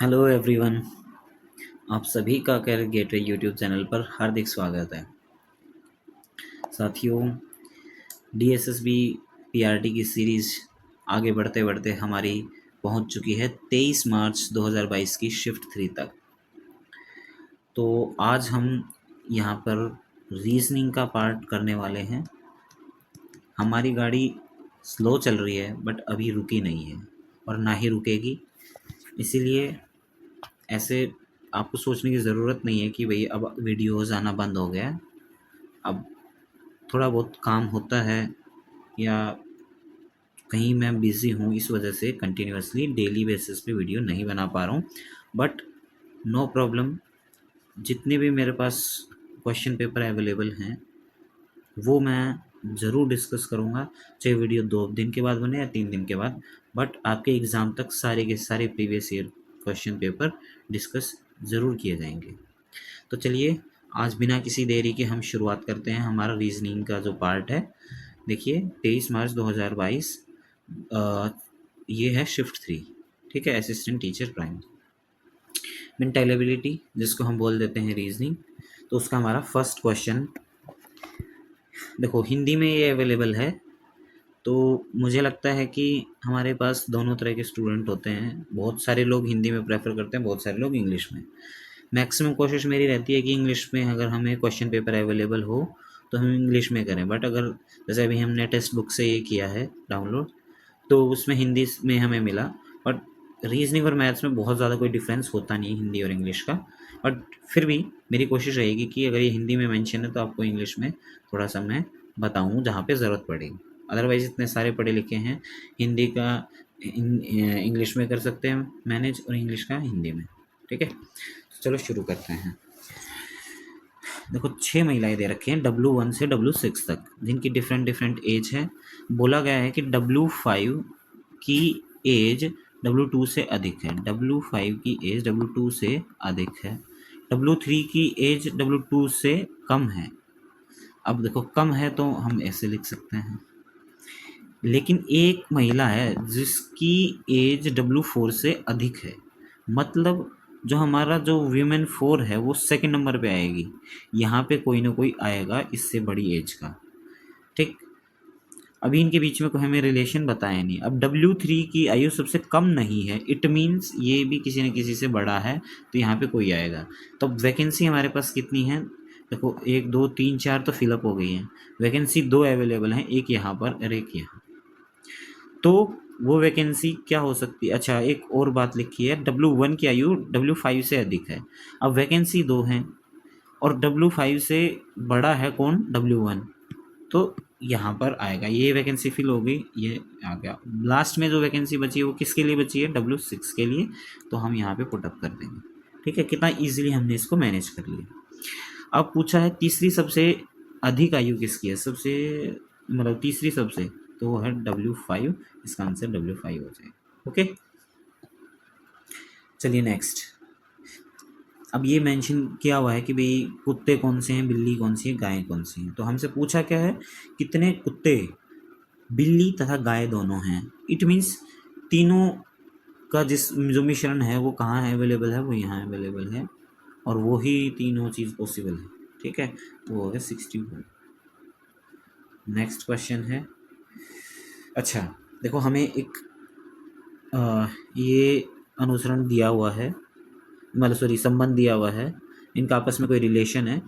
Hello everyone. आप सभी का कैरियर गेटवे यूट्यूब चैनल पर हार्दिक स्वागत है। साथियों, डीएसएसबी पीआरटी की सीरीज़ आगे बढ़ते बढ़ते हमारी पहुंच चुकी है 23 मार्च 2022 की शिफ्ट 3 तक। तो आज हम यहां पर रीजनिंग का पार्ट करने वाले हैं। हमारी गाड़ी स्लो चल रही है बट अभी रुकी नहीं है और ना ही रुकेगी, इसीलिए ऐसे आपको सोचने की ज़रूरत नहीं है कि भाई अब वीडियोज़ आना बंद हो गया है। अब थोड़ा बहुत काम होता है या कहीं मैं बिज़ी हूँ, इस वजह से कंटिन्यूअसली डेली बेसिस पे वीडियो नहीं बना पा रहा हूँ। बट नो प्रॉब्लम, जितने भी मेरे पास क्वेश्चन पेपर अवेलेबल हैं वो मैं ज़रूर डिस्कस करूँगा, चाहे वीडियो 2 दिन के बाद बने या 3 दिन के बाद। बट आपके एग्ज़ाम तक सारे के सारे previous year question paper discuss ज़रूर किए जाएंगे। तो चलिए, आज बिना किसी देरी के हम शुरुआत करते हैं हमारा रीजनिंग का जो पार्ट है। देखिए, 23 मार्च 2022 ये है शिफ्ट 3। ठीक है, assistant teacher prime mental ability, जिसको हम बोल देते हैं रीजनिंग। तो उसका हमारा फर्स्ट क्वेश्चन देखो, हिंदी में ये अवेलेबल है। तो मुझे लगता है कि हमारे पास दोनों तरह के स्टूडेंट होते हैं। बहुत सारे लोग हिंदी में प्रेफर करते हैं, बहुत सारे लोग इंग्लिश में। मैक्सिमम कोशिश मेरी रहती है कि इंग्लिश में अगर हमें क्वेश्चन पेपर अवेलेबल हो तो हम इंग्लिश में करें। बट अगर जैसे अभी हमने टेक्स्ट बुक से ये किया है डाउनलोड, तो उसमें हिंदी में हमें मिला। बट रीजनिंग और मैथ्स में बहुत ज़्यादा कोई डिफरेंस होता नहीं है हिंदी और इंग्लिश का। बट फिर भी मेरी कोशिश रहेगी कि अगर ये हिंदी में मेंशन है तो आपको इंग्लिश में थोड़ा सा मैं बताऊँ जहाँ पे ज़रूरत पड़ेगी। अदरवाइज़ इतने सारे पढ़े लिखे हैं, हिंदी का इंग्लिश में कर सकते हैं मैनेज और इंग्लिश का हिंदी में। ठीक है, तो चलो शुरू करते हैं। देखो, 6 महिलाएं दे रखी हैं W1 से W6 तक, जिनकी डिफरेंट डिफरेंट एज है। बोला गया है कि W5 की एज W2 से अधिक है। W5 की एज W2 से अधिक है। W3 की एज W2 से कम है। अब देखो, कम है तो हम ऐसे लिख सकते हैं, लेकिन एक महिला है जिसकी एज W4 से अधिक है। मतलब जो हमारा जो वीमेन 4 है वो सेकंड नंबर पे आएगी। यहाँ पे कोई ना कोई आएगा इससे बड़ी एज का। ठीक, अभी इनके बीच में कोई हमें रिलेशन बताया नहीं। अब W3 की आयु सबसे कम नहीं है, इट मीन्स ये भी किसी न किसी से बड़ा है, तो यहाँ पे कोई आएगा। तो वैकेंसी हमारे पास कितनी है? देखो, 1 2 3 4 तो फिलअप हो गई है। वैकेंसी 2 अवेलेबल हैं, एक यहाँ पर और एक यहाँ। तो वो वैकेंसी क्या हो सकती है? अच्छा, एक और बात लिखी है, W1 की आयु W5 से अधिक है। अब वैकेंसी 2 हैं और W5 से बड़ा है कौन? W1। तो यहाँ पर आएगा, ये वैकेंसी फिल हो गई, ये आ गया। लास्ट में जो वैकेंसी बची है वो किसके लिए बची है? W6 के लिए। तो हम यहाँ पे पुटअप कर देंगे। ठीक है, कितना ईजिली हमने इसको मैनेज कर लिया। अब पूछा है तीसरी सबसे अधिक आयु किसकी है? सबसे मतलब तीसरी सबसे, तो वो है W5। इसका आंसर W5 हो जाएगा। ओके, चलिए नेक्स्ट। अब ये मेंशन किया हुआ है कि भाई कुत्ते कौन से हैं, बिल्ली कौन सी है, गाय कौन सी है। तो हमसे पूछा क्या है, कितने कुत्ते, बिल्ली तथा गाय दोनों हैं। इट मीन्स तीनों का जो मिश्रण है वो कहाँ है अवेलेबल है? वो यहाँ अवेलेबल है, और वो ही तीनों चीज़ पॉसिबल है। ठीक है, तो वो है 64। नेक्स्ट क्वेश्चन है। अच्छा, देखो, हमें एक ये अनुसरण दिया हुआ है, मतलब सॉरी संबंध दिया हुआ है, इनका आपस में कोई रिलेशन है।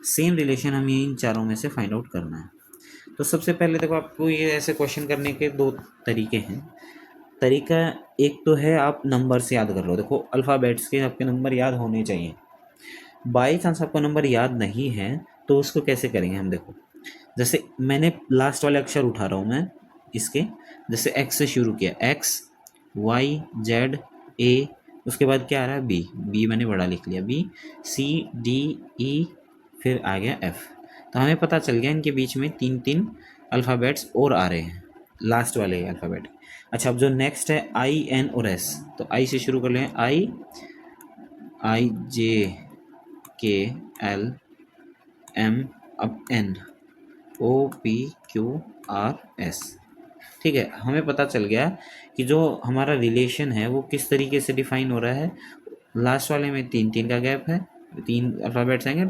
सेम रिलेशन हमें इन चारों में से फाइंड आउट करना है। तो सबसे पहले देखो, आपको ये ऐसे क्वेश्चन करने के 2 तरीके हैं। तरीका एक तो है आप नंबर से याद कर लो। देखो, अल्फ़ाबेट्स के आपके नंबर याद होने चाहिए। बाई चांस आपको नंबर याद नहीं है तो उसको कैसे करेंगे हम? देखो, जैसे मैंने लास्ट वाले अक्षर उठा रहा हूँ मैं इसके। जैसे एक्स से शुरू किया, एक्स वाई जेड ए, उसके बाद क्या आ रहा है? बी। बी मैंने बड़ा लिख लिया, बी सी डी ई, फिर आ गया एफ। तो हमें पता चल गया इनके बीच में 3 अल्फ़ाबेट्स और आ रहे हैं, लास्ट वाले अल्फ़ाबेट। अच्छा, अब जो नेक्स्ट है आई एन और एस, तो आई से शुरू कर लें। आई I J K L M, अब N O P Q R S. ठीक है, हमें पता चल गया कि जो हमारा रिलेशन है वो किस तरीके से डिफाइन हो रहा है। लास्ट वाले में 3-3 का गैप है, 3 अल्फ़ाबेट्स आएंगे,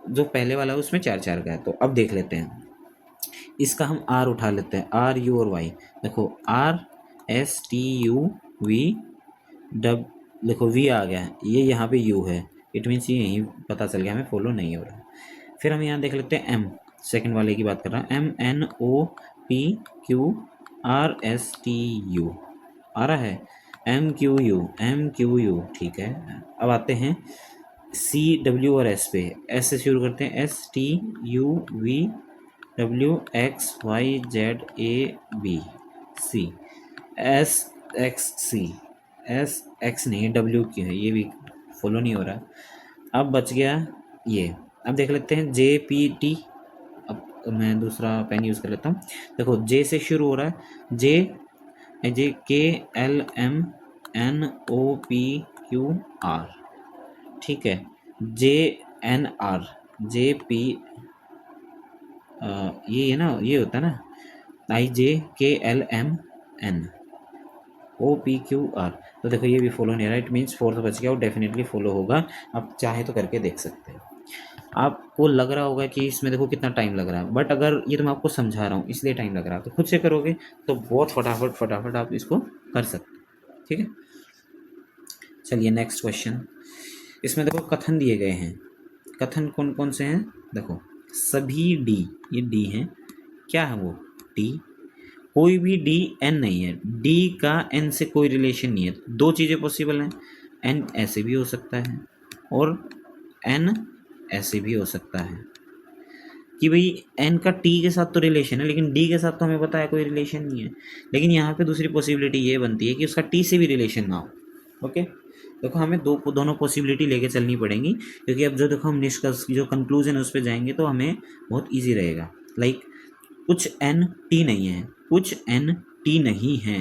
जो पहले वाला है उसमें 4-4 का है। तो अब देख लेते हैं, इसका हम आर उठा लेते हैं, आर यू और वाई। देखो R S T U V W, देखो वी आ गया है, ये यहाँ पे यू है, इट मीन्स ये यहीं पता चल गया हमें फॉलो नहीं हो रहा। फिर हम यहाँ देख लेते हैं एम, सेकंड वाले की बात कर रहा हूँ, M N O P Q R S T U आ रहा है, एम क्यू यू, ठीक है। अब आते हैं सी डब्ल्यू और एस पे, एस से शुरू करते हैं, S T U V W X Y Z A B C, S X C, S X नहीं डब्ल्यू की है, ये भी फॉलो नहीं हो रहा। अब बच गया ये, अब देख लेते हैं जे पी टी। अब मैं दूसरा पेन यूज़ कर लेता हूँ। देखो जे से शुरू हो रहा है, J J K L M N O P Q R, ठीक है। J N R, J P, ये है ना, ये होता है ना, I J K L M N O P Q R. तो देखो ये भी फॉलो नहीं रहा, इट मीन्स फोर्थ बच गया और डेफिनेटली फॉलो होगा। आप चाहे तो करके देख सकते हैं। आपको लग रहा होगा कि इसमें देखो कितना टाइम लग रहा है, बट अगर ये तो मैं आपको समझा रहा हूँ इसलिए टाइम लग रहा है, तो खुद से करोगे तो बहुत फटाफट फटाफट आप इसको कर सकते हैं, ठीक है। चलिए नेक्स्ट क्वेश्चन, इसमें देखो कथन दिए गए हैं, कथन कौन कौन से हैं, देखो सभी डी, ये डी हैं, क्या है वो डी, कोई भी डी एन नहीं है, डी का एन से कोई रिलेशन नहीं है। दो चीज़ें पॉसिबल हैं, एन ऐसे भी हो सकता है और एन ऐसे भी हो सकता है, कि भाई एन का टी के साथ तो रिलेशन है लेकिन डी के साथ तो हमें पता है कोई रिलेशन नहीं है। लेकिन यहाँ पे दूसरी पॉसिबिलिटी ये बनती है कि उसका टी से भी रिलेशन ना हो। ओके, देखो हमें दोनों पॉसिबिलिटी लेके चलनी पड़ेंगी, क्योंकि अब जो देखो हम निष्कर्ष जो कंक्लूजन है उस पर जाएंगे तो हमें बहुत ईजी रहेगा। लाइक कुछ एन टी नहीं है, कुछ एन टी नहीं है,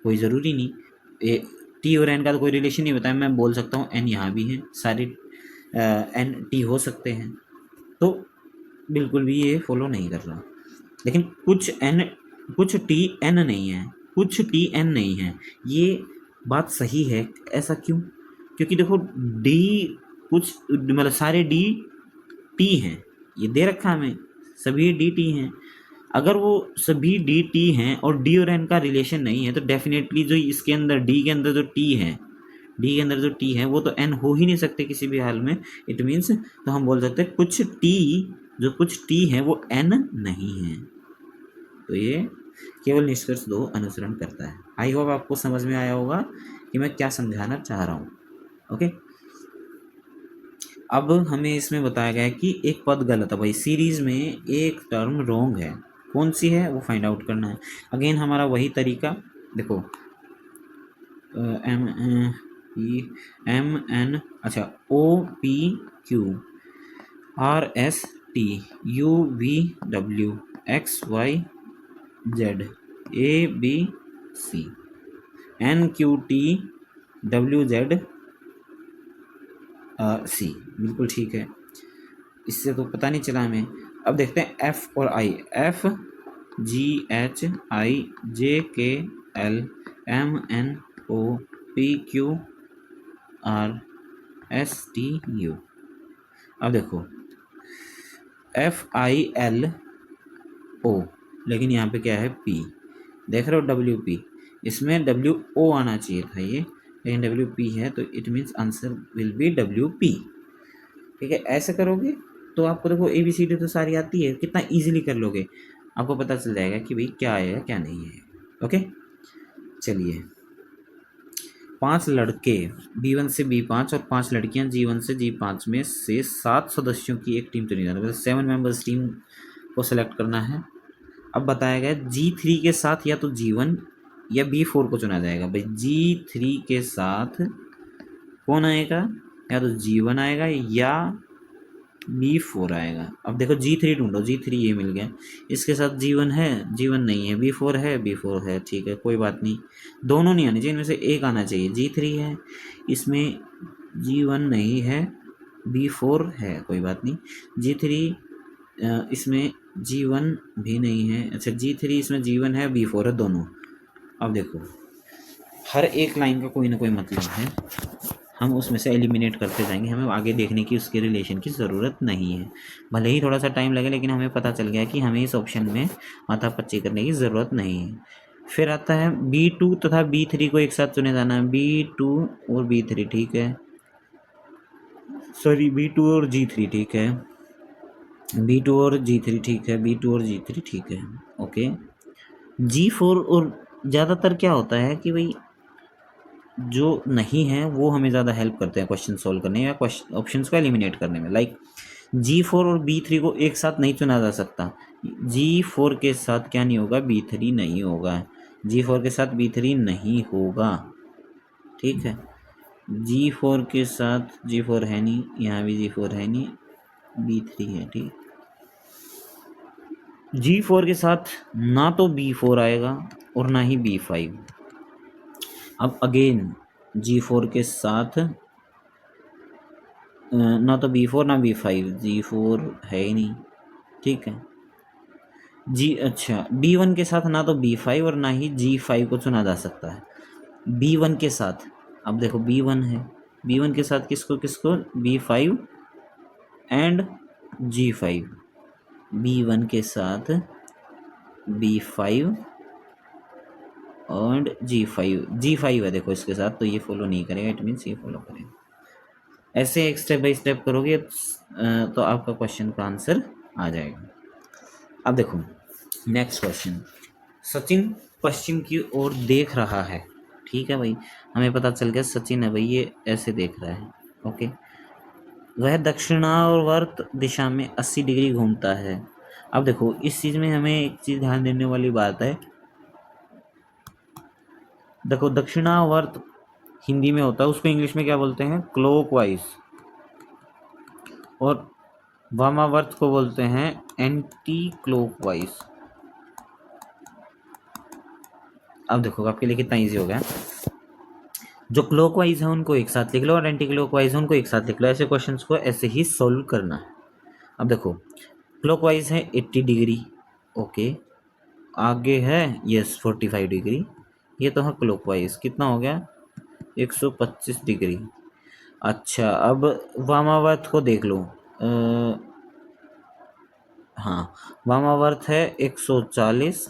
कोई ज़रूरी नहीं, टी और एन का तो कोई रिलेशन नहीं बताया, मैं बोल सकता हूँ एन यहाँ भी है, सारे एन टी हो सकते हैं, तो बिल्कुल भी ये फॉलो नहीं कर रहा। लेकिन कुछ टी एन नहीं है, कुछ टी एन नहीं है, ये बात सही है। ऐसा क्यों? क्योंकि देखो डी कुछ मतलब सारे डी टी हैं, ये दे रखा हमें, सभी डी टी हैं। अगर वो सभी डी टी हैं और डी और एन का रिलेशन नहीं है तो डेफिनेटली जो इसके अंदर डी के अंदर जो टी है, डी के अंदर जो टी है वो तो एन हो ही नहीं सकते किसी भी हाल में। इट मीन्स तो हम बोल सकते हैं कुछ टी, जो कुछ टी है वो एन नहीं है। तो ये केवल निष्कर्ष 2 अनुसरण करता है। आई होप आपको समझ में आया होगा कि मैं क्या समझाना चाह रहा हूँ। ओके, अब हमें इसमें बताया गया है कि एक पद गलत है, भाई सीरीज में एक टर्म रॉन्ग है, कौन सी है वो फाइंड आउट करना है। अगेन हमारा वही तरीका, देखो एम एम एन, अच्छा O P Q R S T U V W X Y Z A B C N Q T W Z C, बिल्कुल ठीक है, इससे तो पता नहीं चला हमें। अब देखते हैं एफ और आई, F G H I J K L M N O P Q R S T U. अब देखो एफ आई एल ओ, लेकिन यहाँ पे क्या है पी, देख रहे हो डब्ल्यू पी, इसमें डब्ल्यू ओ आना चाहिए था ये, लेकिन डब्ल्यू पी है, तो it means answer will be W P. ठीक है, ऐसे करोगे तो आपको देखो ए बी सी डी तो सारी आती है, कितना इजीली कर लोगे, आपको पता चल जाएगा कि भाई क्या आएगा क्या नहीं है। ओके, चलिए 5 लड़के B1 से B5 और 5 लड़कियां G1 से G5 में से 7 सदस्यों की एक टीम चुनी जाती है, मतलब 7 मेंबर्स टीम को सेलेक्ट करना है। अब बताया गया G3 के साथ या तो G1 या B4 को चुना जाएगा। भाई G3 के साथ कौन आएगा, या तो G1 आएगा या B4 आएगा। अब देखो G3 ढूंढो, G3 ये मिल गया, इसके साथ G1 है, G1 नहीं है, B4 है, B4 है, ठीक है कोई बात नहीं, दोनों नहीं आने चाहिए, इनमें से एक आना चाहिए। G3 है, इसमें G1 नहीं है, B4 है, कोई बात नहीं, G3 इसमें G1 भी नहीं है, अच्छा G3 इसमें G1 है, B4 है, दोनों। अब देखो हर एक लाइन का कोई ना कोई मतलब है, हम उसमें से एलिमिनेट करते जाएंगे, हमें आगे देखने की उसके रिलेशन की ज़रूरत नहीं है। भले ही थोड़ा सा टाइम लगे, लेकिन हमें पता चल गया कि हमें इस ऑप्शन में माथापच्ची करने की ज़रूरत नहीं है। फिर आता है B2 तथा B3 को एक साथ चुने जाना है, B2 और B3, ठीक है, सॉरी B2 और G3, ठीक है, B2 और G3, ठीक है, B2 और G3, ठीक है, ओके। G4 और ज़्यादातर क्या होता है कि भाई जो नहीं है वो हमें ज़्यादा हेल्प करते हैं क्वेश्चन सॉल्व करने या क्वेश्चन ऑप्शंस को एलिमिनेट करने में। लाइक G4 और B3 को एक साथ नहीं चुना जा सकता। G4 के साथ क्या नहीं होगा, B3 नहीं होगा। G4 के साथ B3 नहीं होगा, ठीक है। G4 के साथ G4 है नहीं, यहाँ भी G4 है नहीं, B3 है, ठीक। G4 के साथ ना तो B4 आएगा और ना ही B5। अब अगेन G4 के साथ ना तो B4 ना B5, G4 है ही नहीं, ठीक है। अच्छा, B1 के साथ ना तो B5 और ना ही G5 को चुना जा सकता है। B1 के साथ, अब देखो B1 है, B1 के साथ किसको किसको, B5 एंड G5, B1 के साथ B5 और G5 है देखो इसके साथ, तो ये फॉलो नहीं करेगा, इट मीन्स ये फॉलो करेगा। ऐसे एक स्टेप बाय स्टेप करोगे तो आपका क्वेश्चन का आंसर आ जाएगा। अब देखो नेक्स्ट क्वेश्चन, सचिन पश्चिम की ओर देख रहा है, ठीक है भाई, हमें पता चल गया सचिन है भाई, ये ऐसे देख रहा है, ओके। वह दक्षिणावर्त दिशा में 80 डिग्री घूमता है। अब देखो इस चीज़ में हमें एक चीज़ ध्यान देने वाली बात है, देखो दक्षिणावर्त हिंदी में होता है, उसको इंग्लिश में क्या बोलते हैं, क्लॉकवाइज, और वामावर्त को बोलते हैं एंटी क्लॉकवाइज। अब देखो आपके लिए कितना इजी हो गया, जो क्लॉकवाइज है उनको एक साथ लिख लो और एंटी क्लॉकवाइज है उनको एक साथ लिख लो, ऐसे क्वेश्चंस को ऐसे ही सॉल्व करना है। अब देखो क्लॉकवाइज है 80 डिग्री, ओके, आगे है यस 45 डिग्री, ये तो है क्लॉकवाइज, कितना हो गया 125 डिग्री। अच्छा अब वामावर्त को देख लो, हाँ वामावर्त है 140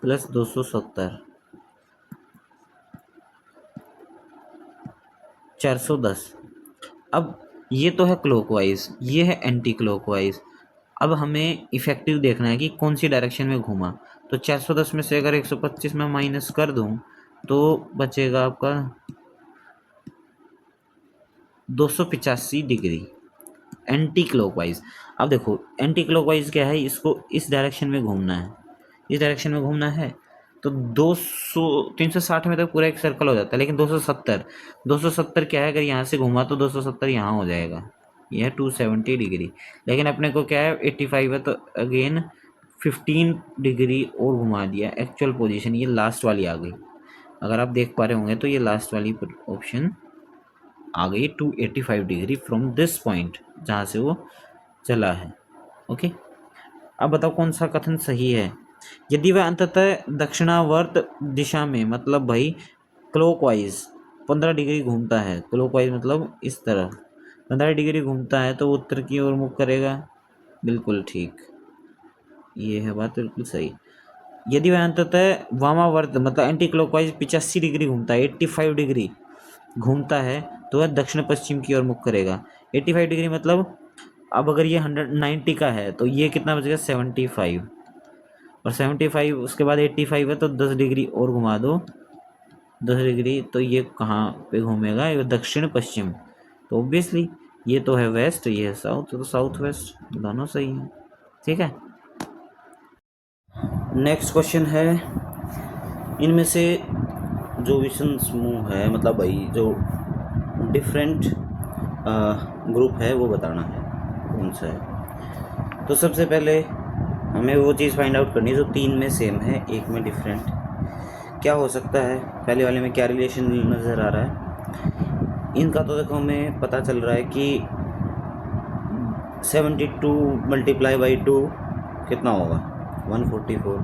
प्लस 270, 410। अब ये तो है क्लॉकवाइज, ये है एंटी क्लॉकवाइज। अब हमें इफेक्टिव देखना है कि कौन सी डायरेक्शन में घूमा, तो 410 में से अगर 125 में माइनस कर दूं तो बचेगा आपका 285 डिग्री एंटी क्लॉकवाइज। अब देखो एंटी क्लॉकवाइज क्या है, इसको इस डायरेक्शन में घूमना है, इस डायरेक्शन में घूमना है, तो 360 में तो पूरा एक सर्कल हो जाता है, लेकिन 270 क्या है, अगर यहाँ से घूमा तो 270 यहाँ हो जाएगा, यह 270 डिग्री। लेकिन अपने को क्या है 85 है, तो अगेन 15 डिग्री और घुमा दिया, एक्चुअल पोजीशन ये लास्ट वाली आ गई। अगर आप देख पा रहे होंगे तो ये लास्ट वाली ऑप्शन आ गई 285 डिग्री फ्रॉम दिस पॉइंट जहाँ से वो चला है, ओके। अब बताओ कौन सा कथन सही है, यदि वह अंततः दक्षिणावर्त दिशा में, मतलब भाई क्लॉकवाइज 15 डिग्री घूमता है, क्लॉकवाइज मतलब इस तरह 15 डिग्री घूमता है, तो उत्तर की ओर मुख करेगा, बिल्कुल ठीक, ये है बात बिल्कुल सही। यदि वह अंततः वामावर्त मतलब एंटी क्लॉकवाइज 85 डिग्री घूमता है, 85 डिग्री घूमता है, तो वह दक्षिण पश्चिम की ओर मुख करेगा। 85 डिग्री मतलब अब अगर ये 190 का है तो ये कितना बचेगा 75, और 75 उसके बाद 85 है, तो 10 डिग्री और घुमा दो, 10 डिग्री, तो ये कहाँ पे घूमेगा, ये दक्षिण पश्चिम, तो ऑब्वियसली ये तो है वेस्ट, ये है साउथ, तो साउथ वेस्ट दोनों सही है, ठीक है। नेक्स्ट क्वेश्चन है, इनमें से जो विषम समूह है, मतलब भाई जो डिफरेंट ग्रुप है वो बताना है कौन सा है। तो सबसे पहले हमें वो चीज़ फाइंड आउट करनी है जो 3 में सेम है, 1 में डिफरेंट। क्या हो सकता है, पहले वाले में क्या रिलेशन नज़र आ रहा है इनका, तो देखो हमें पता चल रहा है कि 72 मल्टीप्लाई बाई 2 कितना होगा 144।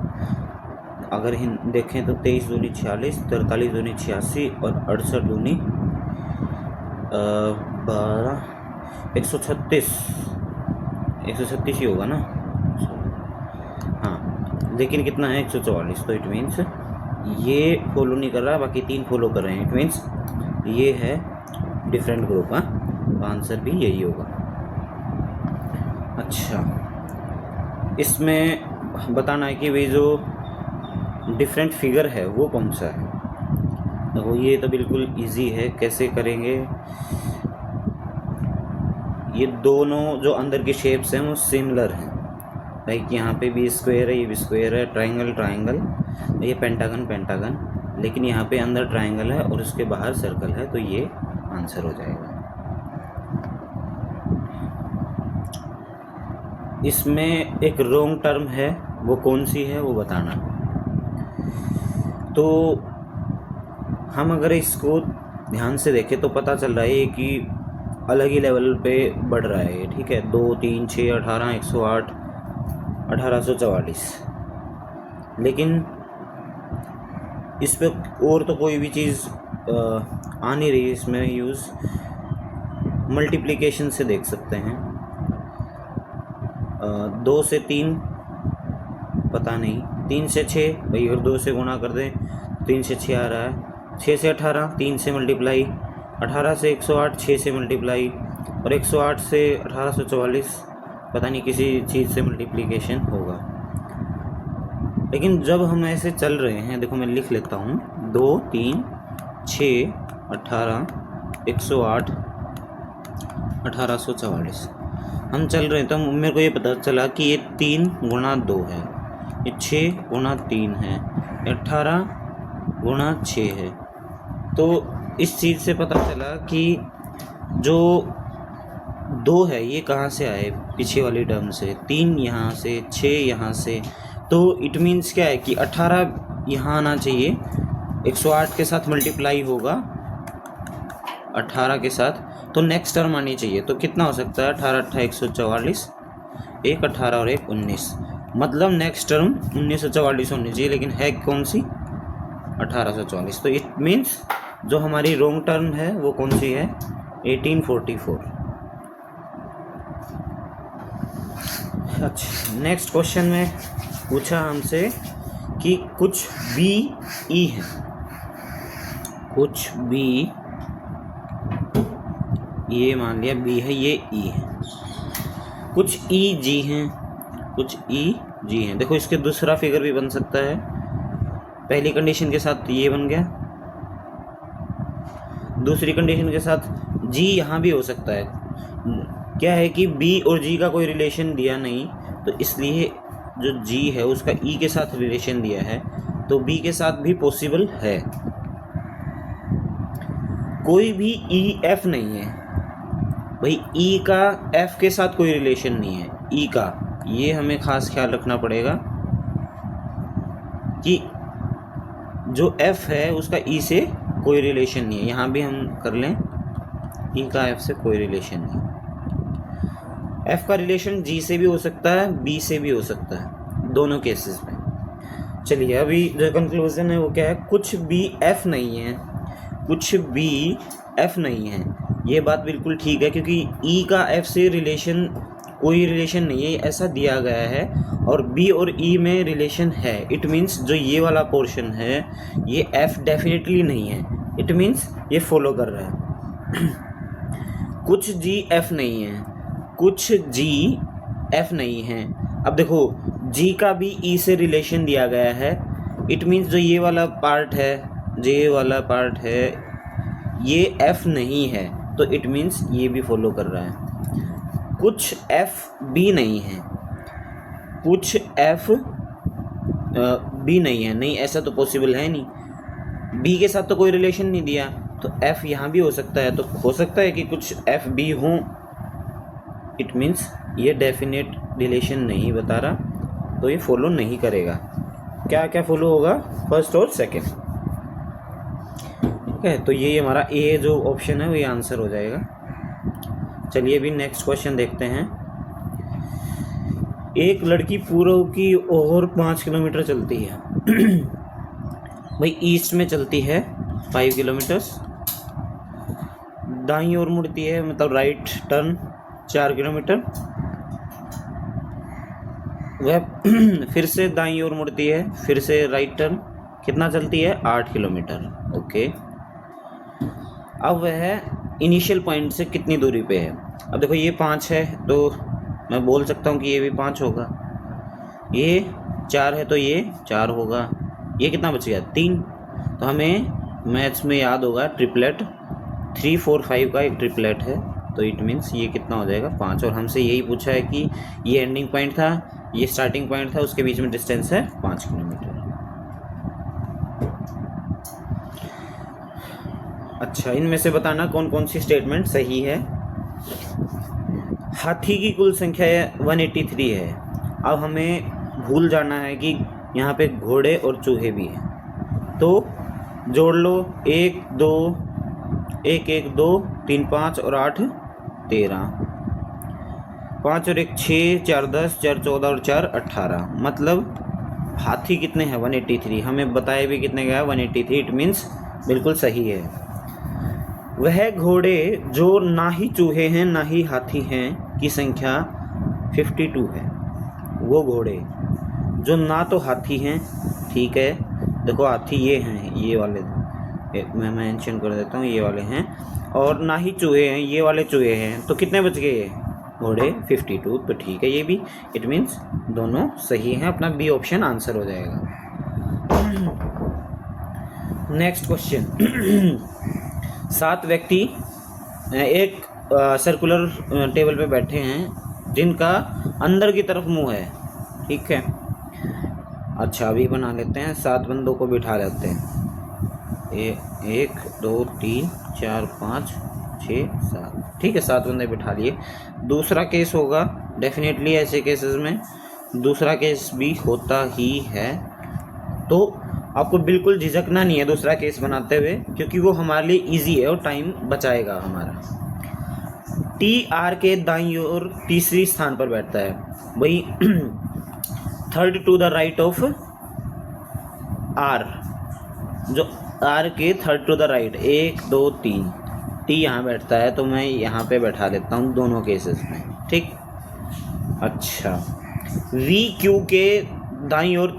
अगर देखें तो 23 दूनी 46, 43 दूनी 86 और 68 दूनी 12 136 ही होगा ना। हाँ, लेकिन कितना है 144, तो इट मीन्स ये फॉलो नहीं कर रहा, बाकी 3 फॉलो कर रहे हैं। इट मीन्स ये है डिफरेंट ग्रुप। हाँ, आंसर भी यही होगा। अच्छा, इसमें बताना है कि वे जो डिफरेंट फिगर है वो कौन सा है। देखो ये तो बिल्कुल इजी है, कैसे करेंगे। ये दोनों जो अंदर की शेप्स हैं वो सिमिलर हैं। लाइक यहाँ पे भी स्क्वायर है, ये भी स्क्वायर है, ट्रायंगल ट्रायंगल, ये पेंटागन पेंटागन, लेकिन यहाँ पे अंदर ट्रायंगल है और उसके बाहर सर्कल है, तो ये आंसर हो जाएगा। इसमें एक रॉन्ग टर्म है, वो कौन सी है वो बताना। तो हम अगर इसको ध्यान से देखें तो पता चल रहा है कि अलग ही लेवल पे बढ़ रहा है। ठीक है, 2, 3, 6, 18, 108, 1844, लेकिन इस पे और तो कोई भी चीज़ आ नहीं रही। इसमें यूज़ मल्टीप्लिकेशन से देख सकते हैं। 2 से 3 पता नहीं, 3 से 6 भाई, अगर 2 से गुणा कर दें 3 से 6 आ रहा है, 6 से 18 3 से मल्टीप्लाई, 18 से 108 6 से मल्टीप्लाई, और 108 से 1844 पता नहीं किसी चीज़ से मल्टीप्लिकेशन होगा। लेकिन जब हम ऐसे चल रहे हैं, देखो मैं लिख लेता हूँ, 2, 3, 6, 18, 108, 1844 हम चल रहे हैं। तो मेरे को ये पता चला कि ये 3 गुणा 2 है, ये 6 गुणा 3 है, 18 गुणा 6 है। तो इस चीज़ से पता चला कि जो 2 है ये कहाँ से आए, पीछे वाली टर्म से, 3 यहाँ से, 6 यहाँ से। तो इट मीन्स क्या है कि 18 यहाँ आना चाहिए, 108 के साथ मल्टीप्लाई होगा 18 के साथ, तो नेक्स्ट टर्म आनी चाहिए। तो कितना हो सकता है, 18 8 144, एक 18 और एक 19, मतलब नेक्स्ट टर्म 1944 होनी चाहिए, लेकिन है कौन सी, 1844। तो इट मीन्स जो हमारी रॉन्ग टर्म है वो कौन सी है, 1844। अच्छा, नेक्स्ट क्वेश्चन में पूछा हमसे कि कुछ बी ई है, कुछ बी, ये मान लिया बी है, ये ई है, कुछ ई जी हैं, कुछ ई जी हैं। देखो इसके दूसरा फिगर भी बन सकता है, पहली कंडीशन के साथ ये बन गया, दूसरी कंडीशन के साथ जी यहाँ भी हो सकता है। क्या है कि बी और जी का कोई रिलेशन दिया नहीं, तो इसलिए जो जी है उसका ई के साथ रिलेशन दिया है, तो बी के साथ भी पॉसिबल है। कोई भी ई एफ नहीं है भाई, ई का एफ के साथ कोई रिलेशन नहीं है, ई का, ये हमें खास ख्याल रखना पड़ेगा कि जो एफ है उसका ई से कोई रिलेशन नहीं है। यहाँ भी हम कर लें, ई का एफ से कोई रिलेशन नहीं। एफ का रिलेशन जी से भी हो सकता है, बी से भी हो सकता है, दोनों केसेस में। चलिए अभी जो कंक्लूजन है वो क्या है, कुछ बी एफ नहीं है, कुछ बी एफ नहीं है। ये बात बिल्कुल ठीक है, क्योंकि ई का एफ से रिलेशन, कोई रिलेशन नहीं है, ऐसा दिया गया है, और बी और ई में रिलेशन है। इट मीन्स जो ये वाला पोर्शन है ये एफ डेफिनेटली नहीं है, इट मीन्स ये फॉलो कर रहा है। कुछ जी एफ नहीं है, कुछ जी एफ नहीं है। अब देखो जी का भी ई से रिलेशन दिया गया है, इट मीन्स जो ये वाला पार्ट है, जो ये वाला पार्ट है ये एफ नहीं है, तो इट मीन्स ये भी फॉलो कर रहा है। कुछ एफ बी नहीं है, कुछ एफ बी नहीं है, नहीं ऐसा तो पॉसिबल है नहीं, बी के साथ तो कोई रिलेशन नहीं दिया, तो एफ यहाँ भी हो सकता है, तो हो सकता है कि कुछ एफ बी हो। इट मीन्स ये डेफिनेट रिलेशन नहीं बता रहा, तो ये फॉलो नहीं करेगा। क्या क्या फॉलो होगा, फर्स्ट और सेकंड। ठीक है, तो ये हमारा ए जो ऑप्शन है वो ये आंसर हो जाएगा। चलिए अभी नेक्स्ट क्वेश्चन देखते हैं। एक लड़की पूर्व की ओर 5 किलोमीटर चलती है। भाई ईस्ट में चलती है 5 किलोमीटर्स, दाईं ओर मुड़ती है, मतलब राइट टर्न 4 किलोमीटर, वह फिर से दाईं ओर मुड़ती है, फिर से राइट टर्न कितना चलती है 8 किलोमीटर। ओके, अब वह इनिशियल पॉइंट से कितनी दूरी पे है। अब देखो ये 5 है तो मैं बोल सकता हूँ कि ये भी 5 होगा, ये 4 है तो ये 4 होगा, ये कितना बच गया 3। तो हमें मैथ्स में याद होगा ट्रिपलेट, 3 4 5 का एक ट्रिपलेट है, तो इट मीन्स ये कितना हो जाएगा 5। और हमसे यही पूछा है कि ये एंडिंग पॉइंट था, ये स्टार्टिंग पॉइंट था, उसके बीच में डिस्टेंस है 5 किलोमीटर। अच्छा, इनमें से बताना कौन कौन सी स्टेटमेंट सही है। हाथी की कुल संख्या 183 है। अब हमें भूल जाना है कि यहाँ पे घोड़े और चूहे भी हैं, तो जोड़ लो 1 2 1 1 2 3 5 और 8 13, 5 और 1 6 4 10 4 14 और 4 18, मतलब हाथी कितने हैं 183। हमें बताया भी कितने का है 183, इट मीन्स बिल्कुल सही है। वह घोड़े जो ना ही चूहे हैं ना ही हाथी हैं की संख्या 52 है। वो घोड़े जो ना तो हाथी हैं, ठीक है, देखो हाथी ये हैं, ये वाले मैं मेंशन कर देता हूँ, ये वाले हैं, और ना ही चूहे हैं, ये वाले चूहे हैं, तो कितने बच गए ये घोड़े 52। तो ठीक है, ये भी इट मीन्स दोनों सही हैं, अपना बी ऑप्शन आंसर हो जाएगा। Next question. 7 व्यक्ति एक सर्कुलर टेबल पे बैठे हैं जिनका अंदर की तरफ मुंह है, ठीक है। अच्छा, अभी बना लेते हैं, 7 बंदों को बिठा लेते हैं, 1 2 3 4 5 6 7, ठीक है, 7 बंदे बिठा लिए। दूसरा केस होगा डेफिनेटली, ऐसे केसेस में दूसरा केस भी होता ही है, तो आपको बिल्कुल झिझकना नहीं है दूसरा केस बनाते हुए, क्योंकि वो हमारे लिए इजी है और टाइम बचाएगा हमारा। टी आर के दाईं ओर तीसरी स्थान पर बैठता है, वही third to the right of R, जो आर के third to the right 1 2 3, T यहाँ बैठता है, तो मैं यहाँ पे बैठा लेता हूँ दोनों केसेस में, ठीक। अच्छा, वी क्यू के दाईं ओर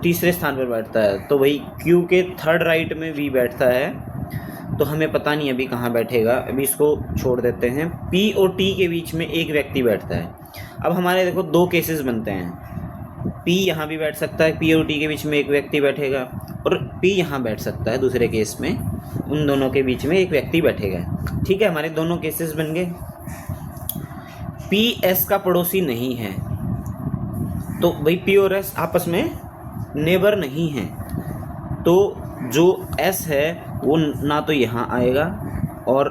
तीसरे स्थान पर बैठता है, तो वही क्यू के थर्ड राइट में वी बैठता है, तो हमें पता नहीं अभी कहाँ बैठेगा, अभी इसको छोड़ देते हैं। पी और टी के बीच में एक व्यक्ति बैठता है। अब हमारे देखो 2 केसेस बनते हैं, पी यहाँ भी बैठ सकता है, पी और टी के बीच में एक व्यक्ति बैठेगा, और पी यहाँ बैठ सकता है दूसरे केस में, उन दोनों के बीच में एक व्यक्ति बैठेगा, ठीक है। हमारे दोनों केसेस बन गए। पी एस का पड़ोसी नहीं है, तो भाई पी और एस आपस में नेबर नहीं हैं, तो जो एस है वो ना तो यहाँ आएगा और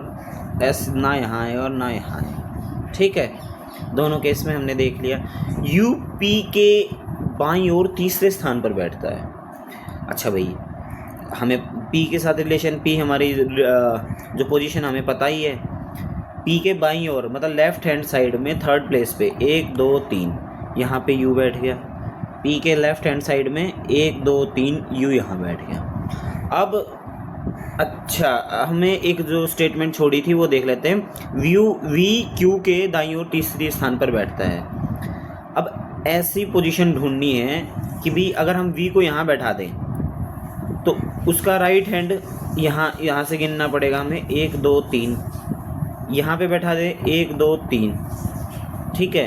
एस ना यहाँ आएगा और ना यहाँ आएगा, ठीक है। दोनों केस में हमने देख लिया। यू पी के बाईं ओर तीसरे स्थान पर बैठता है। अच्छा भाई, हमें पी के साथ रिलेशन, पी हमारी जो पोजीशन हमें पता ही है, पी के बाईं ओर मतलब लेफ्ट हैंड साइड में थर्ड प्लेस पे 1 2 3 यहाँ पे यू बैठ गया, पी के लेफ्ट हैंड साइड में 1 2 3 यू यहाँ बैठ गया। अब अच्छा, हमें एक जो स्टेटमेंट छोड़ी थी वो देख लेते हैं। वी क्यू के दाईं ओर तीसरे स्थान पर बैठता है। अब ऐसी पोजीशन ढूंढनी है कि भी अगर हम वी को यहाँ बैठा दें तो उसका राइट हैंड यहाँ से गिनना पड़ेगा हमें, 1 2 3 यहाँ पे बैठा दे 1 2 3, ठीक है।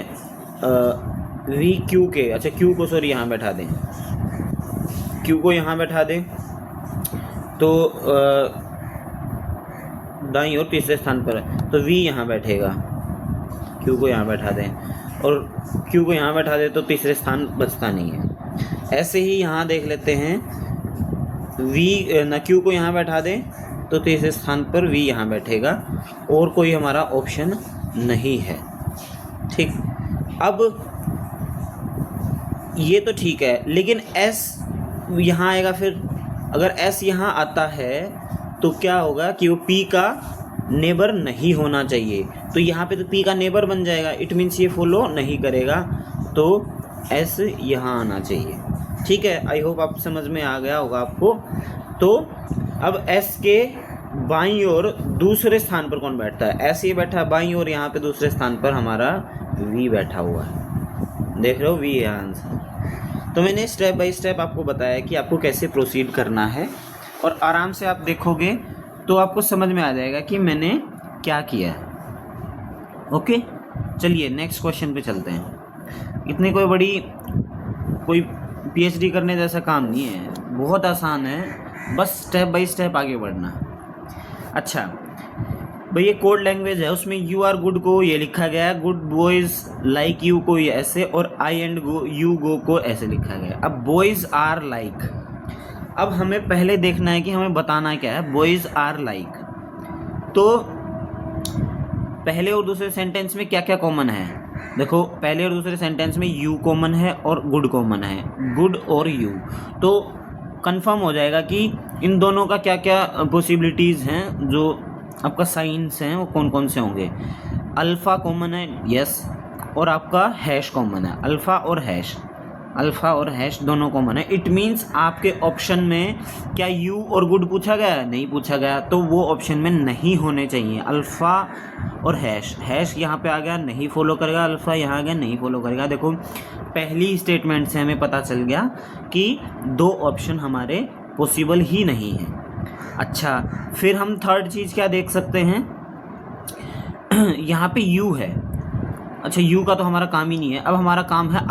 वी क्यू के, अच्छा क्यू को सॉरी यहाँ बैठा दें, क्यू को यहाँ बैठा दें, तो दाईं ओर तीसरे स्थान पर है, तो वी यहाँ बैठेगा, क्यू को यहाँ बैठा दें, और क्यू को यहाँ बैठा दें तो तीसरे स्थान बचता नहीं है। ऐसे ही यहाँ देख लेते हैं, वी न क्यू को यहाँ बैठा दें तो तीसरे स्थान पर वी यहाँ बैठेगा, और कोई हमारा ऑप्शन नहीं है, ठीक। अब ये तो ठीक है, लेकिन एस यहाँ आएगा, फिर अगर एस यहाँ आता है तो क्या होगा कि वो पी का नेबर नहीं होना चाहिए, तो यहाँ पे तो पी का नेबर बन जाएगा, इट मीन्स ये फॉलो नहीं करेगा, तो एस यहाँ आना चाहिए, ठीक है। आई होप आप समझ में आ गया होगा आपको। तो अब एस के बाईं ओर दूसरे स्थान पर कौन बैठता है? ऐसे ही बैठा है बाईं ओर, यहाँ पे दूसरे स्थान पर हमारा वी बैठा हुआ है। देख रहे हो, वी है आंसर। तो मैंने स्टेप बाय स्टेप आपको बताया कि आपको कैसे प्रोसीड करना है, और आराम से आप देखोगे तो आपको समझ में आ जाएगा कि मैंने क्या किया है। ओके, चलिए नेक्स्ट क्वेश्चन पे चलते हैं। इतनी कोई पीएचडी करने जैसा काम नहीं है, बहुत आसान है, बस स्टेप बाय स्टेप आगे बढ़ना। अच्छा भाई, ये कोड लैंग्वेज है, उसमें यू आर गुड को ये लिखा गया है, गुड बॉयज़ लाइक यू को ये ऐसे, और आई एंड गो यू गो को ऐसे लिखा गया है। अब बॉयज़ आर लाइक, अब हमें पहले देखना है कि हमें बताना क्या है। बॉयज़ आर लाइक, तो पहले और दूसरे सेंटेंस में क्या क्या कॉमन है? देखो, पहले और दूसरे सेंटेंस में यू कॉमन है और गुड कॉमन है, गुड और यू। तो कंफर्म हो जाएगा कि इन दोनों का क्या क्या पॉसिबिलिटीज़ हैं, जो आपका साइंस हैं वो कौन कौन से होंगे। अल्फ़ा कॉमन है, यस, और आपका हैश कॉमन है। अल्फ़ा और हैश दोनों कॉमन है। इट मीन्स आपके ऑप्शन में क्या यू और गुड पूछा गया है? नहीं पूछा गया, तो वो ऑप्शन में नहीं होने चाहिए। अल्फ़ा और हैश यहाँ पे आ गया, नहीं फॉलो करेगा। अल्फ़ा यहाँ आ गया, नहीं फॉलो करेगा। देखो, पहली स्टेटमेंट से हमें पता चल गया कि दो ऑप्शन हमारे पॉसिबल ही नहीं है। अच्छा, फिर हम थर्ड चीज़ क्या देख सकते हैं? यहाँ पे यू है। अच्छा, यू का तो हमारा काम ही नहीं है, अब हमारा काम है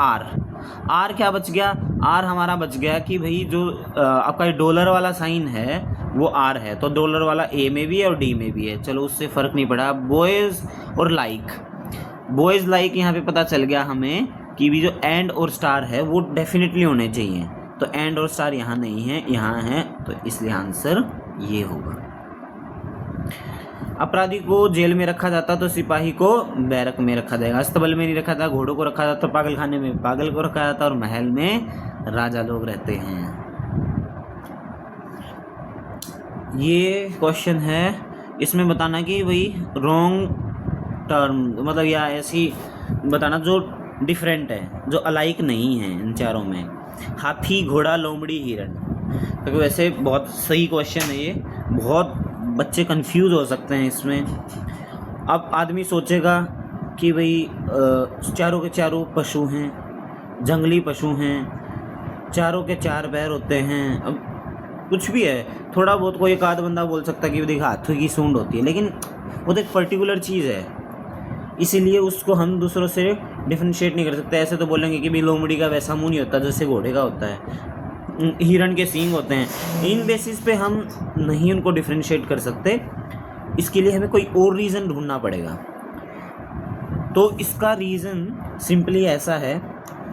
आर क्या बच गया? आर हमारा बच गया कि भाई जो आपका डॉलर वाला साइन है वो आर है, तो डॉलर वाला ए में भी है और डी में भी है, चलो उससे फ़र्क नहीं पड़ा। बॉयज़ और बॉयज़ लाइक यहाँ पे पता चल गया हमें कि भी जो एंड और स्टार है वो डेफिनेटली होने चाहिए, तो एंड और स्टार यहाँ नहीं है, यहाँ है, तो इसलिए आंसर ये होगा। अपराधी को जेल में रखा जाता तो सिपाही को बैरक में रखा जाएगा। अस्तबल में नहीं रखा जाता, घोड़ों को रखा जाता तो पागल खाने में पागल को रखा जाता, और महल में राजा लोग रहते हैं। ये क्वेश्चन है, इसमें बताना कि भाई रॉन्ग टर्म मतलब या ऐसी बताना जो डिफरेंट है, जो अलाइक नहीं है इन चारों में। हाथी, घोड़ा, लोमड़ी, हिरण। क्योंकि वैसे बहुत सही क्वेश्चन है ये, बहुत बच्चे कंफ्यूज हो सकते हैं इसमें। अब आदमी सोचेगा कि भाई चारों के चारों पशु हैं, जंगली पशु हैं, चारों के चार पैर होते हैं। अब कुछ भी है, थोड़ा बहुत कोई एक आध बंदा बोल सकता है कि देखा हाथी की सूंड होती है, लेकिन वो तो एक पर्टिकुलर चीज़ है, इसीलिए उसको हम दूसरों से डिफ्रेंशिएट नहीं कर सकते। ऐसे तो बोलेंगे कि भाई लोमड़ी का वैसा मुंह नहीं होता जैसे घोड़े का होता है, हिरण के सींग होते हैं। इन बेसिस पे हम नहीं उनको डिफ्रेंशिएट कर सकते, इसके लिए हमें कोई और रीज़न ढूंढना पड़ेगा। तो इसका रीज़न सिंपली ऐसा है,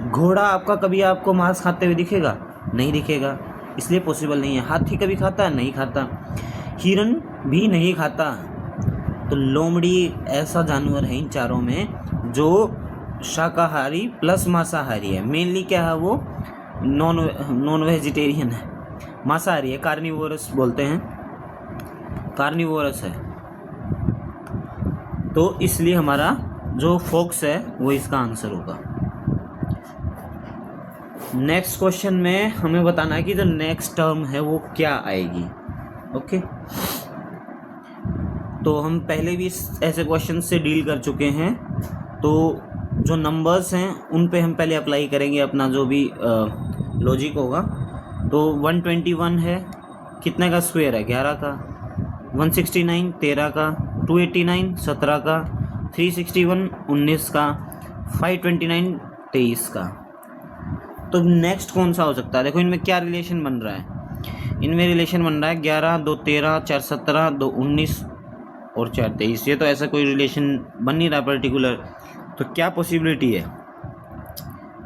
घोड़ा आपका कभी आपको मांस खाते हुए दिखेगा? नहीं दिखेगा, इसलिए पॉसिबल नहीं है। हाथी कभी खाता है? नहीं खाता। हिरण भी नहीं खाता। तो लोमड़ी ऐसा जानवर है इन चारों में जो शाकाहारी प्लस मांसाहारी है। मेनली क्या है वो? नॉन वेजिटेरियन है, मांसाहारी है, कार्निवोरस बोलते हैं, कार्निवोरस है। तो इसलिए हमारा जो फॉक्स है वो इसका आंसर होगा। नेक्स्ट क्वेश्चन में हमें बताना है कि जो नेक्स्ट टर्म है वो क्या आएगी। ओके, तो हम पहले भी ऐसे क्वेश्चन से डील कर चुके हैं, तो जो नंबर्स हैं उन पे हम पहले अप्लाई करेंगे अपना जो भी लॉजिक होगा। तो 121 है, कितने का स्क्वायर है? 11 का। 169 13 का। 289 17 का। 361 19 का। 529 23 का। तो नेक्स्ट कौन सा हो सकता है? देखो इनमें क्या रिलेशन बन रहा है। इनमें रिलेशन बन रहा है 11 2 13 4 17 2 19 और 4 23। ये तो ऐसा कोई रिलेशन बन नहीं रहा पर्टिकुलर, तो क्या पॉसिबिलिटी है?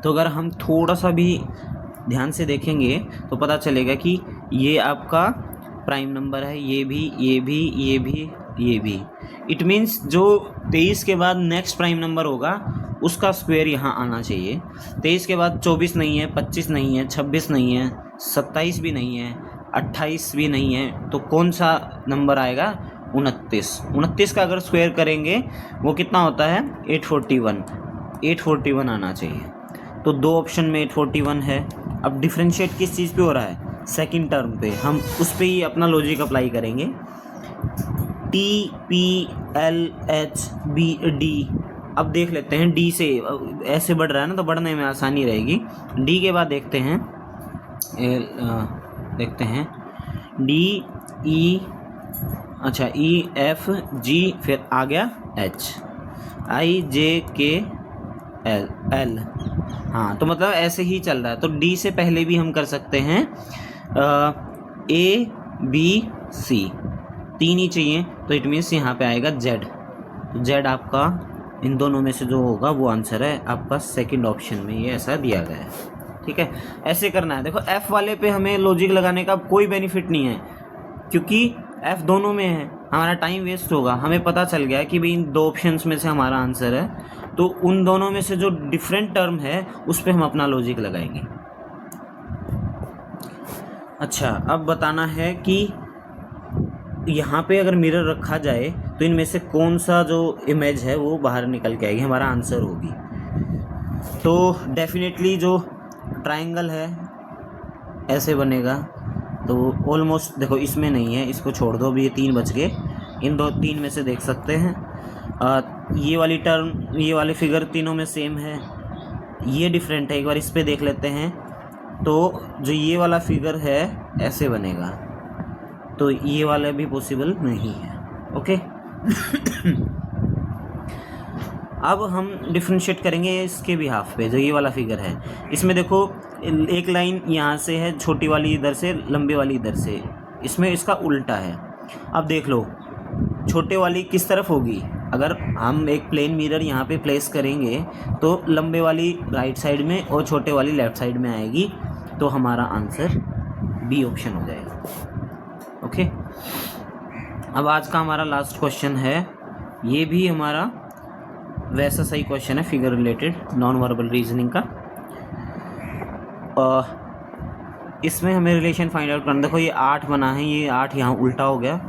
तो अगर हम थोड़ा सा भी ध्यान से देखेंगे तो पता चलेगा कि ये आपका प्राइम नंबर है, ये भी। इट मीन्स जो 23 के बाद नेक्स्ट प्राइम नंबर होगा उसका स्क्वायर यहाँ आना चाहिए। 23 के बाद 24 नहीं है, 25 नहीं है, 26 नहीं है, 27 भी नहीं है, 28 भी नहीं है, तो कौन सा नंबर आएगा? 29 का अगर स्क्वायर करेंगे वो कितना होता है? 841 आना चाहिए। तो दो ऑप्शन में 841 है। अब डिफ्रेंशिएट किस चीज़ पे हो रहा है? सेकंड टर्म पे। हम उस पे ही अपना लॉजिक अप्लाई करेंगे TPLHBD। अब देख लेते हैं डी से, ऐसे बढ़ रहा है ना तो बढ़ने में आसानी रहेगी। डी के बाद देखते हैं डी ई, अच्छा EFG, फिर आ गया HIJKL। हाँ तो मतलब ऐसे ही चल रहा है। तो डी से पहले भी हम कर सकते हैं ABC, 3 ही चाहिए, तो इट मीन्स यहाँ पे आएगा Z। तो Z आपका इन दोनों में से जो होगा वो आंसर है आपका सेकंड ऑप्शन में, ये ऐसा दिया गया है। ठीक है, ऐसे करना है। देखो F वाले पे हमें लॉजिक लगाने का कोई बेनिफिट नहीं है, क्योंकि F दोनों में है, हमारा टाइम वेस्ट होगा। हमें पता चल गया कि भाई इन 2 ऑप्शंस में से हमारा आंसर है, तो उन दोनों में से जो डिफरेंट टर्म है उस पर हम अपना लॉजिक लगाएंगे। अच्छा, अब बताना है कि यहाँ पे अगर मिरर रखा जाए तो इनमें से कौन सा जो इमेज है वो बाहर निकल के आएगी, हमारा आंसर होगी। तो डेफिनेटली जो ट्रायंगल है ऐसे बनेगा। तो ऑलमोस्ट देखो इसमें नहीं है, इसको छोड़ दो, अभी ये 3 बच गए। इन 3 में से देख सकते हैं ये वाली टर्म, ये वाले फिगर तीनों में सेम है, ये डिफरेंट है। एक बार इस पे देख लेते हैं। तो जो ये वाला फिगर है ऐसे बनेगा, तो ये वाला भी पॉसिबल नहीं है। ओके अब हम डिफ्रेंशिएट करेंगे इसके बिहाफ पे। जो ये वाला फिगर है, इसमें देखो एक लाइन यहाँ से है, छोटी वाली इधर से, लंबी वाली इधर से, इसमें इसका उल्टा है। अब देख लो छोटे वाली किस तरफ होगी। अगर हम एक प्लेन मिरर यहाँ पे प्लेस करेंगे तो लंबे वाली राइट साइड में और छोटे वाली लेफ़्ट साइड में आएगी, तो हमारा आंसर बी ऑप्शन हो जाएगा। ओके, अब आज का हमारा लास्ट क्वेश्चन है, ये भी हमारा वैसा सही क्वेश्चन है, figure related non verbal reasoning का। इसमें हमें रिलेशन फाइंड आउट करना। देखो ये 8 बना है, ये 8 यहाँ उल्टा हो गया,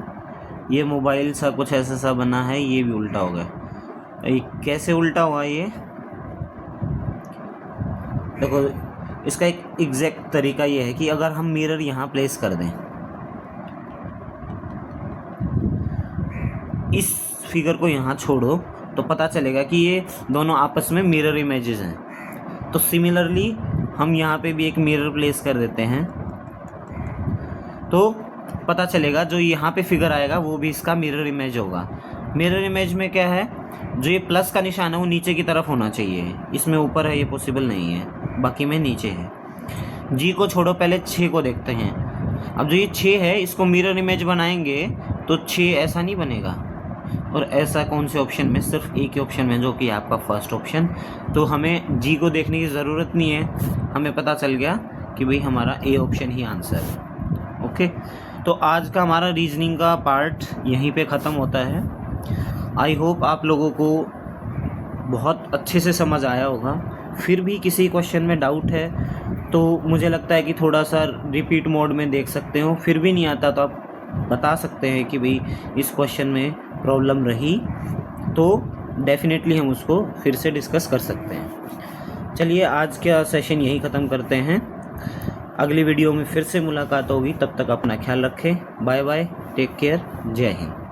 ये मोबाइल सा कुछ ऐसा सा बना है, ये भी उल्टा हो गया। ये कैसे उल्टा हुआ ये देखो, इसका एक एग्जैक्ट तरीका ये है कि अगर हम मिरर यहाँ प्लेस कर दें, इस फिगर को यहाँ छोड़ो, तो पता चलेगा कि ये दोनों आपस में मिरर इमेजेस हैं। तो सिमिलरली हम यहाँ पे भी एक मिरर प्लेस कर देते हैं, तो पता चलेगा जो यहाँ पे फिगर आएगा वो भी इसका मिरर इमेज होगा। मिरर इमेज में क्या है, जो ये प्लस का निशान है वो नीचे की तरफ होना चाहिए, इसमें ऊपर है ये पॉसिबल नहीं है, बाकी में नीचे है। जी को छोड़ो, पहले 6 को देखते हैं। अब जो ये 6 है इसको मिरर इमेज बनाएंगे तो 6 ऐसा नहीं बनेगा, और ऐसा कौन से ऑप्शन में, सिर्फ एक ही ऑप्शन में, जो कि आपका फर्स्ट ऑप्शन। तो हमें जी को देखने की ज़रूरत नहीं है, हमें पता चल गया कि भाई हमारा ए ऑप्शन ही आंसर है। ओके, तो आज का हमारा रीजनिंग का पार्ट यहीं पे ख़त्म होता है। आई होप आप लोगों को बहुत अच्छे से समझ आया होगा। फिर भी किसी क्वेश्चन में डाउट है तो मुझे लगता है कि थोड़ा सा रिपीट मोड में देख सकते हो। फिर भी नहीं आता तो आप बता सकते हैं कि भाई इस क्वेश्चन में प्रॉब्लम रही, तो डेफिनेटली हम उसको फिर से डिस्कस कर सकते हैं। चलिए आज का सेशन यही ख़त्म करते हैं, अगली वीडियो में फिर से मुलाकात होगी। तब तक अपना ख्याल रखें। बाय बाय, टेक केयर, जय हिंद।